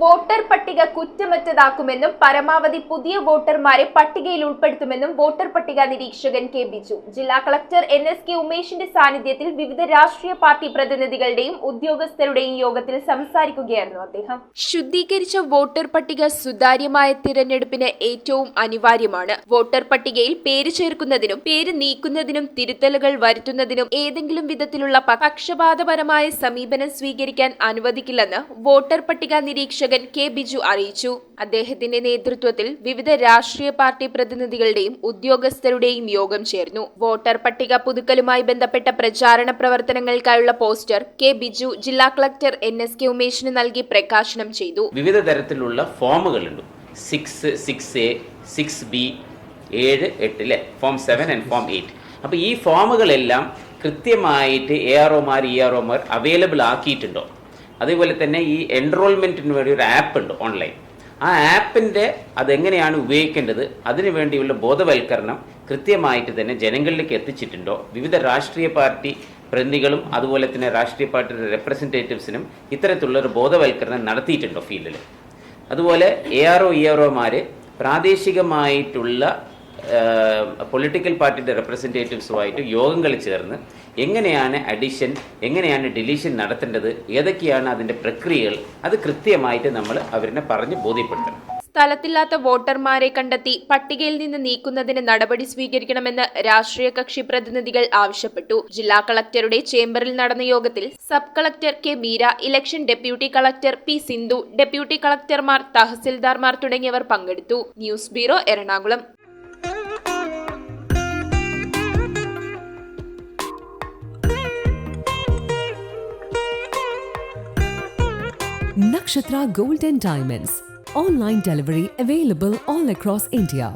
Voter പട്ടിക കുറ്റമറ്റതാക്കുമെന്നും പരമാവധി പുതിയ വോട്ടർമാരെ പട്ടികയിൽ ഉൾപ്പെടുത്തുമെന്നും വോട്ടർ പട്ടിക നിരീക്ഷകൻ കെ ബിജു. ജില്ലാ കളക്ടർ NSK ഉമേഷിന്റെ സാന്നിധ്യത്തിൽ വിവിധ രാഷ്ട്രീയ പാർട്ടി പ്രതിനിധികളുടെയും ഉദ്യോഗസ്ഥരുടെയും യോഗത്തിൽ സംസാരിക്കുകയായിരുന്നു അദ്ദേഹം. ശുദ്ധീകരിച്ച വോട്ടർ പട്ടിക സുതാര്യമായ തിരഞ്ഞെടുപ്പിന് ഏറ്റവും അനിവാര്യമാണ്. വോട്ടർ പട്ടികയിൽ പേര് ചേർക്കുന്നതിനും പേര് നീക്കുന്നതിനും തിരുത്തലുകൾ വരുത്തുന്നതിനും ഏതെങ്കിലും വിധത്തിലുള്ള പക്ഷപാതപരമായ സമീപനം സ്വീകരിക്കാൻ അനുവദിക്കില്ലെന്ന് വോട്ടർ പട്ടിക നിരീക്ഷകൻ കെ ബിജു അറിയിച്ചു. അദ്ദേഹത്തിന്റെ നേതൃത്വത്തിൽ വിവിധ രാഷ്ട്രീയ പാർട്ടി പ്രതിനിധികളുടെയും ഉദ്യോഗസ്ഥരുടെയും യോഗം ചേർന്നു. വോട്ടർ പട്ടിക പുതുക്കലുമായി ബന്ധപ്പെട്ട പ്രചാരണ പ്രവർത്തനങ്ങൾക്കായുള്ള പോസ്റ്റർ കെ ബിജു ജില്ലാ കളക്ടർ NSK ഉമേഷിന് നൽകി പ്രകാശനം ചെയ്തു. വിവിധ തരത്തിലുള്ള ഫോമുകളുണ്ട്. 6A, 6B, 7, 8 form 7 and form 8. അപ്പോൾ ഈ ഫോമുകളെല്ലാം കൃത്യമായിട്ട് AROമാർ അവൈലബിൾ ആക്കിയിട്ടുണ്ടോ? അതേപോലെ തന്നെ ഈ എൻറോൾമെൻറ്റിന് വേണ്ടി ഒരു ആപ്പ് ഉണ്ട് ഓൺലൈൻ. ആ ആപ്പിൻ്റെ അതെങ്ങനെയാണ് ഉപയോഗിക്കേണ്ടത്, അതിനു വേണ്ടിയുള്ള ബോധവൽക്കരണം കൃത്യമായിട്ട് തന്നെ ജനങ്ങളിലേക്ക് എത്തിച്ചിട്ടുണ്ടോ? വിവിധ രാഷ്ട്രീയ പാർട്ടി പ്രതിനിധികളും അതുപോലെ തന്നെ രാഷ്ട്രീയ പാർട്ടിയുടെ റെപ്രസെൻറ്റേറ്റീവ്സിനും ഇത്തരത്തിലുള്ളൊരു ബോധവൽക്കരണം നടത്തിയിട്ടുണ്ടോ ഫീൽഡിൽ? അതുപോലെ AROമാർ പ്രാദേശികമായിട്ടുള്ള പൊളിറ്റിക്കൽ പാർട്ടിയുടെ റെപ്രസെൻറ്റേറ്റീവ്സുമായിട്ട് യോഗങ്ങൾ ചേർന്ന് എങ്ങനെയാണ് അഡിഷൻ, എങ്ങനെയാണ് ഡിലീഷൻ നടത്തേണ്ടത്, ഏതൊക്കെയാണ് അതിൻ്റെ പ്രക്രിയകൾ, അത് കൃത്യമായിട്ട് നമ്മൾ അവരെ പറഞ്ഞ് ബോധ്യപ്പെടുത്തണം. സ്ഥലത്തില്ലാത്ത വോട്ടർമാരെ കണ്ടെത്തി പട്ടികയിൽ നിന്ന് നീക്കുന്നതിന് നടപടി സ്വീകരിക്കണമെന്ന് രാഷ്ട്രീയ കക്ഷി പ്രതിനിധികൾ ആവശ്യപ്പെട്ടു. ജില്ലാ കളക്ടറുടെ ചേംബറിൽ നടന്ന യോഗത്തിൽ sub collector K Meera, election deputy collector P Sindhu, deputy കളക്ടർമാർ, തഹസിൽദാർമാർ തുടങ്ങിയവർ പങ്കെടുത്തു. News bureau, Ernakulam. Nakshatra Gold and Diamonds. Online delivery available all across India.